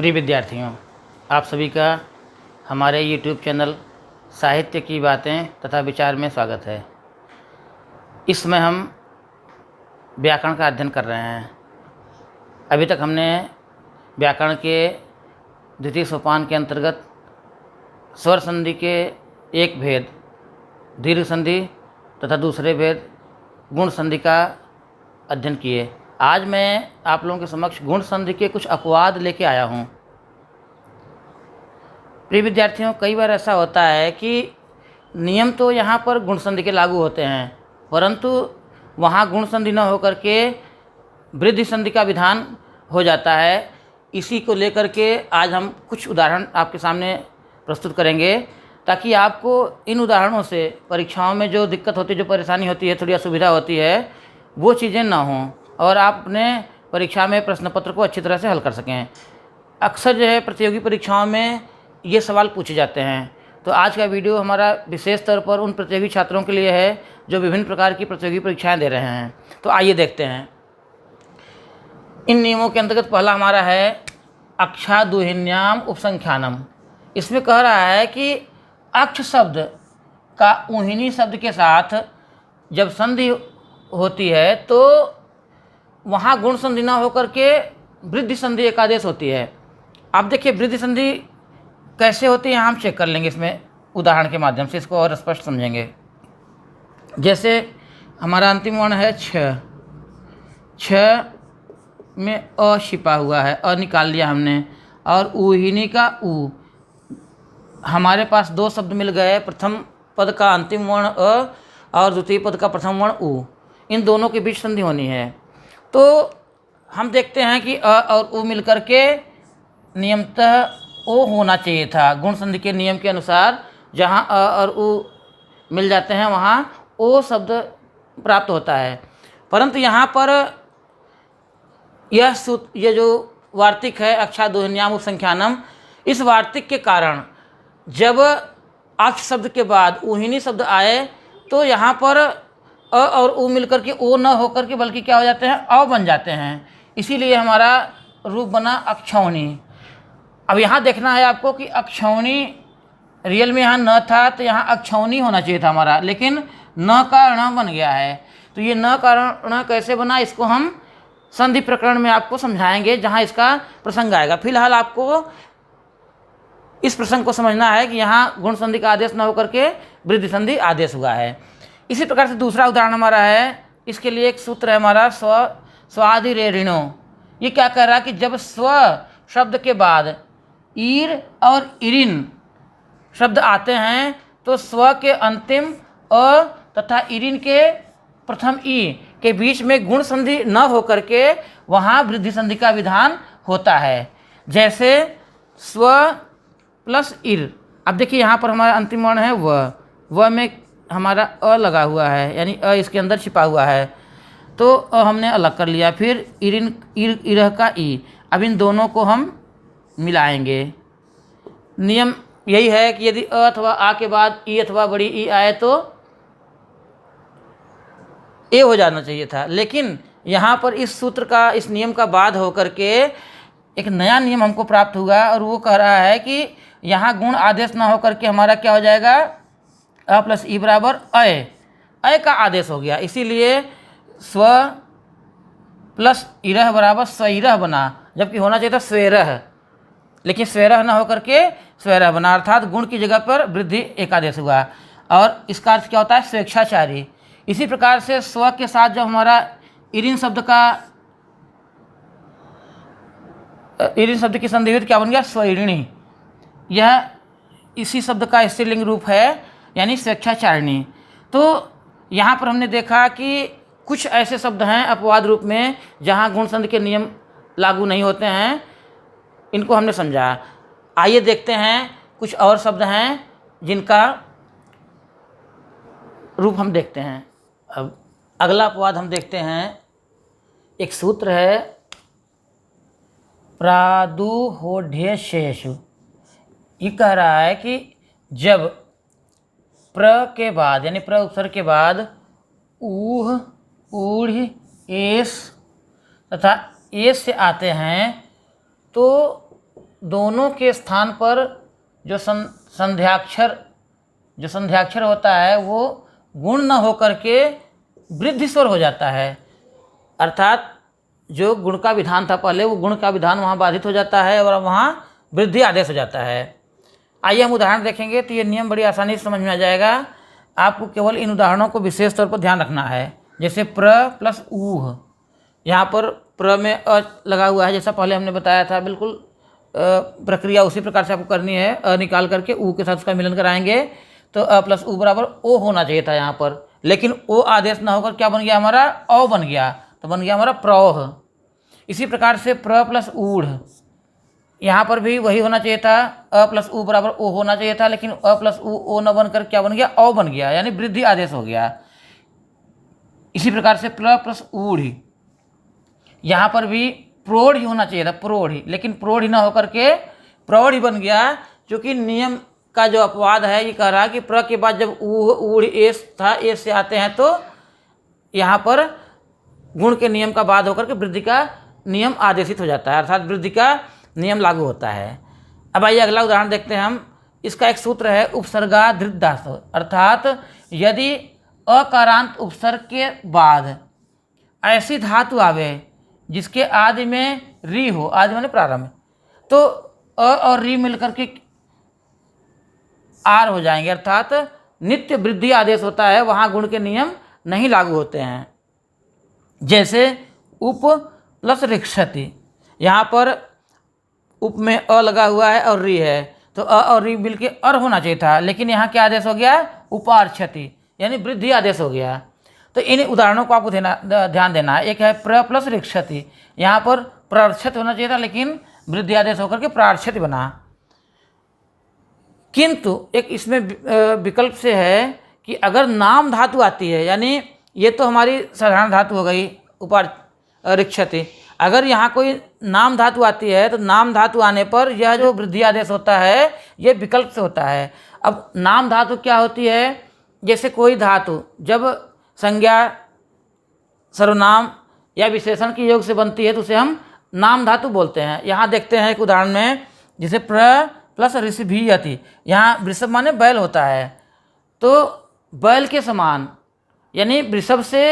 प्रिय विद्यार्थियों, आप सभी का हमारे YouTube चैनल साहित्य की बातें तथा विचार में स्वागत है। इसमें हम व्याकरण का अध्ययन कर रहे हैं। अभी तक हमने व्याकरण के द्वितीय सोपान के अंतर्गत स्वर संधि के एक भेद दीर्घ संधि तथा दूसरे भेद गुण संधि का अध्ययन किए। आज मैं आप लोगों के समक्ष गुण संधि के कुछ अपवाद लेके आया हूँ। प्रिय विद्यार्थियों, कई बार ऐसा होता है कि नियम तो यहाँ पर गुण संधि के लागू होते हैं, परंतु वहाँ गुण संधि न होकर के वृद्धि संधि का विधान हो जाता है। इसी को लेकर के आज हम कुछ उदाहरण आपके सामने प्रस्तुत करेंगे, ताकि आपको इन उदाहरणों से परीक्षाओं में जो दिक्कत होती है, जो परेशानी होती है, थोड़ी असुविधा होती है, वो चीज़ें ना हों और आप अपने परीक्षा में प्रश्न पत्र को अच्छी तरह से हल कर सकें। अक्सर जो है प्रतियोगी परीक्षाओं में ये सवाल पूछे जाते हैं। तो आज का वीडियो हमारा विशेष तौर पर उन प्रतियोगी छात्रों के लिए है जो विभिन्न प्रकार की प्रतियोगी परीक्षाएं दे रहे हैं। तो आइए देखते हैं। इन नियमों के अंतर्गत पहला हमारा है अक्षादुहिन्याम उपसंख्यानम। इसमें कह रहा है कि अक्ष शब्द का ऊहिनी शब्द के साथ जब संधि होती है तो वहाँ गुण संधि ना होकर के वृद्धि संधि एकादेश होती है। अब देखिए वृद्धि संधि कैसे होती है हम चेक कर लेंगे इसमें उदाहरण के माध्यम से, इसको और स्पष्ट समझेंगे। जैसे हमारा अंतिम वर्ण है छ, छ में अ छिपा हुआ है, अ निकाल लिया हमने, और ऊहिनी का ऊ। हमारे पास दो शब्द मिल गए, प्रथम पद का अंतिम वर्ण अ और द्वितीय पद का प्रथम वर्ण ऊ। इन दोनों के बीच संधि होनी है। तो हम देखते हैं कि अ और ऊ मिलकर के नियमतः ओ होना चाहिए था। गुण संधि के नियम के अनुसार जहाँ अ और ऊ मिल जाते हैं वहाँ ओ शब्द प्राप्त होता है। परंतु यहाँ पर ये जो वार्तिक है अक्षादुहिन्याम उपसंख्यानम, इस वार्तिक के कारण जब अक्ष शब्द के बाद ऊहिनी शब्द आए तो यहाँ पर अ और ऊ मिलकर के ओ न होकर के बल्कि क्या हो जाते हैं, अ बन जाते हैं। इसीलिए हमारा रूप बना अक्षौणी। अब यहाँ देखना है आपको कि अक्षौणी रियल में यहाँ न था, तो यहाँ अक्षौणी होना चाहिए था हमारा, लेकिन न का ण बन गया है। तो ये न का ण कैसे बना, इसको हम संधि प्रकरण में आपको समझाएंगे जहाँ इसका प्रसंग आएगा। फिलहाल आपको इस प्रसंग को समझना है कि यहाँ गुण संधि का आदेश न होकर के वृद्धि संधि आदेश हुआ है। इसी प्रकार से दूसरा उदाहरण हमारा है, इसके लिए एक सूत्र है हमारा स्वादि रे ऋणो। ये क्या कह रहा है कि जब स्व शब्द के बाद ईर और इरिन शब्द आते हैं तो स्व के अंतिम अ तथा इरिन के प्रथम ई के बीच में गुण संधि न होकर के वहाँ वृद्धि संधि का विधान होता है। जैसे स्व प्लस इर। अब देखिए यहाँ पर हमारा अंतिम वर्ण है व में हमारा अ लगा हुआ है, यानी अ इसके अंदर छिपा हुआ है, तो अ हमने अलग कर लिया। फिर इरिन इरह का ई। अब इन दोनों को हम मिलाएंगे। नियम यही है कि यदि अ अथवा आ के बाद ई अथवा बड़ी ई आए तो ए हो जाना चाहिए था, लेकिन यहाँ पर इस सूत्र का, इस नियम का बाद होकर के एक नया नियम हमको प्राप्त हुआ, और वो कह रहा है कि यहाँ गुण आदेश ना होकर के हमारा क्या हो जाएगा, अ प्लस ई बराबर अय का आदेश हो गया। इसीलिए स्व प्लस इरह बराबर स्वइरह बना, जबकि होना चाहिए था स्वेरह, लेकिन स्वेरह ना होकर के स्वैरह बना, अर्थात गुण की जगह पर वृद्धि एकादेश हुआ। और इसका अर्थ क्या होता है, स्वेच्छाचारी। इसी प्रकार से स्व के साथ जब हमारा इरिन शब्द की संधि हुई तो क्या बन गया, स्वइरिणी। यह इसी शब्द का स्त्रीलिंग रूप है, यानी स्वेच्छाचारिणी। तो यहाँ पर हमने देखा कि कुछ ऐसे शब्द हैं अपवाद रूप में जहाँ गुण संधि के नियम लागू नहीं होते हैं, इनको हमने समझा। आइए देखते हैं कुछ और शब्द हैं जिनका रूप हम देखते हैं। अब अगला अपवाद हम देखते हैं। एक सूत्र है प्रादुहोढ्यशेषु। ये कह रहा है कि जब प्र के बाद, यानी प्र उपसर्ग के बाद ऊह, ऊढ़, एस तथा एस से आते हैं तो दोनों के स्थान पर जो संध्याक्षर होता है वो गुण न होकर के वृद्धि स्वर हो जाता है। अर्थात जो गुण का विधान था पहले, वो गुण का विधान वहाँ बाधित हो जाता है और वहाँ वृद्धि आदेश हो जाता है। आइए हम उदाहरण देखेंगे तो ये नियम बड़ी आसानी से समझ में आ जाएगा। आपको केवल इन उदाहरणों को विशेष तौर पर ध्यान रखना है। जैसे प्र प्लस ऊह, यहाँ पर प्र में अ लगा हुआ है, जैसा पहले हमने बताया था। बिल्कुल प्रक्रिया उसी प्रकार से आपको करनी है। अ निकाल करके ऊ के साथ उसका मिलन कराएंगे तो अ प्लस ऊ बराबर ओ होना चाहिए था यहाँ पर, लेकिन ओ आदेश ना होकर क्या बन गया हमारा, औ बन गया, तो बन गया हमारा प्रौह। इसी प्रकार से प्र प्लस ऊढ़, यहाँ पर भी वही होना चाहिए था, अ प्लस ऊ बराबर ओ होना चाहिए था, लेकिन अ प्लस ऊ ओ न बनकर क्या बन गया, औ बन गया, यानी वृद्धि आदेश हो गया। इसी प्रकार से प्र प्लस ऊढ़, यहाँ पर भी प्रौढ़ ही होना चाहिए था, प्रौढ़ ही, लेकिन प्रौढ़ ही ना होकर के प्रौढ़ ही बन गया। क्योंकि नियम का जो अपवाद है ये कह रहा है कि प्र के बाद जब ऊह ऊढ़ एस था, एस से आते हैं तो यहाँ पर गुण के नियम का बाद होकर के वृद्धि का नियम आदेशित हो जाता है, अर्थात वृद्धि का नियम लागू होता है। अब आइए अगला उदाहरण देखते हैं हम। इसका एक सूत्र है उपसर्गाधृत धातु, अर्थात यदि अकारांत उपसर्ग के बाद ऐसी धातु आवे जिसके आदि में री हो, आदि माने प्रारंभ, तो अ और री मिलकर के आर हो जाएंगे, अर्थात नित्य वृद्धि आदेश होता है, वहाँ गुण के नियम नहीं लागू होते हैं। जैसे उप प्लस रिक्षति, यहाँ पर उप में अ लगा हुआ है और री है, तो अ और री मिल के अर होना चाहिए था, लेकिन यहाँ क्या आदेश हो गया, उपार्क्षति, यानी वृद्धि आदेश हो गया। तो इन उदाहरणों को आपको ध्यान देना है। एक है प्र प्लस रिक्षति, यहाँ पर प्रार्क्षत होना चाहिए था, लेकिन वृद्धि आदेश होकर के प्रार्क्षत बना। किंतु एक इसमें विकल्प से है कि अगर नाम धातु आती है, यानी ये तो हमारी साधारण धातु हो गई उपार्क्षति, अगर यहाँ कोई नाम धातु आती है तो नाम धातु आने पर यह जो वृद्धि आदेश होता है ये विकल्प से होता है। अब नाम धातु क्या होती है, जैसे कोई धातु जब संज्ञा सर्वनाम या विशेषण के योग से बनती है तो उसे हम नाम धातु बोलते हैं। यहाँ देखते हैं एक उदाहरण में, जैसे प्र प्लस ऋषभियति, यहाँ वृषभ माने बैल होता है, तो बैल के समान, यानी वृषभ से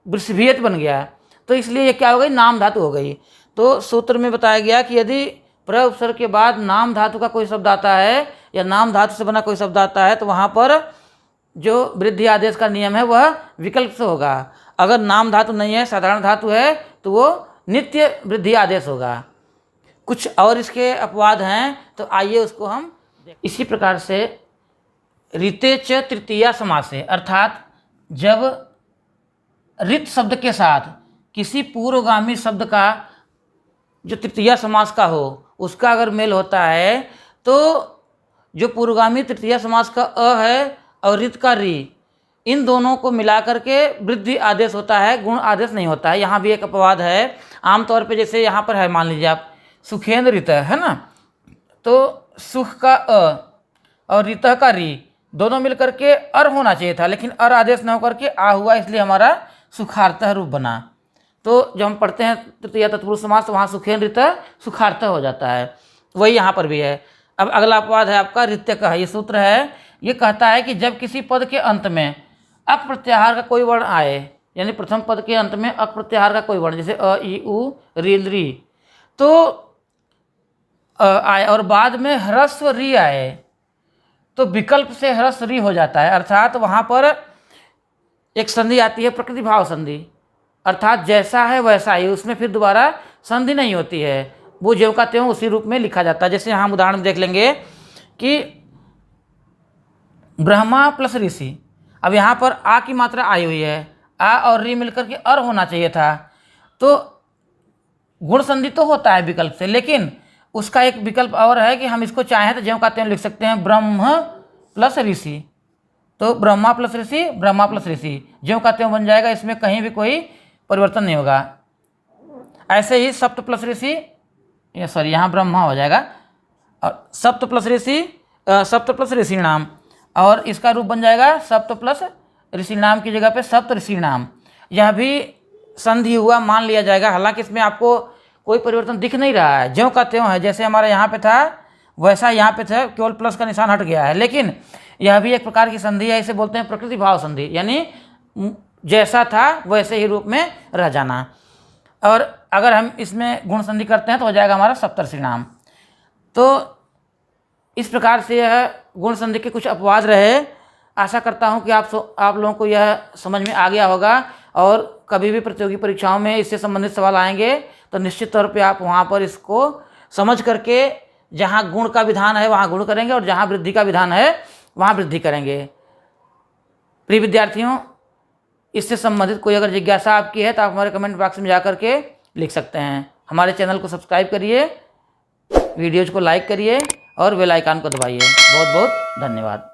वृषभियत बन गया, तो इसलिए ये क्या हो गई, नाम धातु हो गई। तो सूत्र में बताया गया कि यदि प्र उपसर्ग के बाद नाम धातु का कोई शब्द आता है या नाम धातु से बना कोई शब्द आता है तो वहाँ पर जो वृद्धि आदेश का नियम है वह विकल्प से होगा। अगर नाम धातु नहीं है, साधारण धातु है, तो वो नित्य वृद्धि आदेश होगा। कुछ और इसके अपवाद हैं, तो आइए उसको हम इसी प्रकार से ऋते च तृतीया समास से, अर्थात जब ऋत शब्द के साथ किसी पूर्वगामी शब्द का जो तृतीया समास का हो उसका अगर मेल होता है तो जो पूर्वगामी तृतीया समास का अ है और ऋत का री, इन दोनों को मिलाकर के वृद्धि आदेश होता है, गुण आदेश नहीं होता है। यहाँ भी एक अपवाद है। आमतौर पे जैसे यहाँ पर है, मान लीजिए आप सुखेंद्र ऋत है ना, तो सुख का अ और ऋत का री दोनों मिलकर के अर होना चाहिए था, लेकिन अर आदेश न होकर के आ हुआ, इसलिए हमारा सुखार्थः रूप बना। तो जब हम पढ़ते हैं तृतीया तत्पुरुष समास तो वहाँ सुखेंद्र ऋत सुखार्थः हो जाता है, वही यहाँ पर भी है। अब अगला अपवाद है आपका ऋत्य का, ये सूत्र है, ये कहता है कि जब किसी पद के अंत में अक प्रत्याहार का कोई वर्ण आए, यानी प्रथम पद के अंत में अक प्रत्याहार का कोई वर्ण, जैसे अ ई उ रील री, तो आए और बाद में ह्रस्व री आए तो विकल्प से ह्रस्व री हो जाता है, अर्थात वहाँ पर एक संधि आती है प्रकृति भाव संधि, अर्थात जैसा है वैसा ही, उसमें फिर दोबारा संधि नहीं होती है, वो ज्यों का त्यों उसी रूप में लिखा जाता है। जैसे हम उदाहरण देख लेंगे कि ब्रह्मा प्लस ऋषि, अब यहाँ पर आ की मात्रा आई हुई है, आ और री मिलकर के अर होना चाहिए था, तो गुण संधि तो होता है विकल्प से, लेकिन उसका एक विकल्प और है कि हम इसको चाहें तो ज्यों का त्यों लिख सकते हैं ब्रह्म प्लस ऋषि, तो ब्रह्मा प्लस ऋषि, ब्रह्मा प्लस ऋषि ज्यों का त्यों बन जाएगा, इसमें कहीं भी कोई परिवर्तन नहीं होगा। ऐसे ही सप्त प्लस ऋषि, सॉरी यहाँ ब्रह्मा हो जाएगा, और सप्त प्लस ऋषि नाम, और इसका रूप बन जाएगा सप्त प्लस ऋषि नाम की जगह पे सप्त ऋषि नाम, यह भी संधि हुआ मान लिया जाएगा। हालांकि इसमें आपको कोई परिवर्तन दिख नहीं रहा है, ज्यों का त्यों है। जैसे हमारा यहाँ पे था वैसा यहाँ पे था, केवल प्लस का निशान हट गया है। लेकिन यह भी एक प्रकार की संधि है, इसे बोलते हैं प्रकृति भाव संधि, यानी जैसा था वैसे ही रूप में रह जाना। और अगर हम इसमें गुण संधि करते हैं तो हो जाएगा हमारा सप्तर्षि नाम। तो इस प्रकार से यह गुण संधि के कुछ अपवाद रहे। आशा करता हूं कि आप लोगों को यह समझ में आ गया होगा, और कभी भी प्रतियोगी परीक्षाओं में इससे संबंधित सवाल आएंगे तो निश्चित तौर पे आप वहां पर इसको समझ करके जहां गुण का विधान है वहां गुण करेंगे और जहां वृद्धि का विधान है वहां वृद्धि करेंगे। प्रिय विद्यार्थियों, इससे संबंधित कोई अगर जिज्ञासा आपकी है तो आप हमारे कमेंट बॉक्स में जा करके लिख सकते हैं। हमारे चैनल को सब्सक्राइब करिए, वीडियोज़ को लाइक करिए और बेल आइकन को दबाइए। बहुत बहुत धन्यवाद।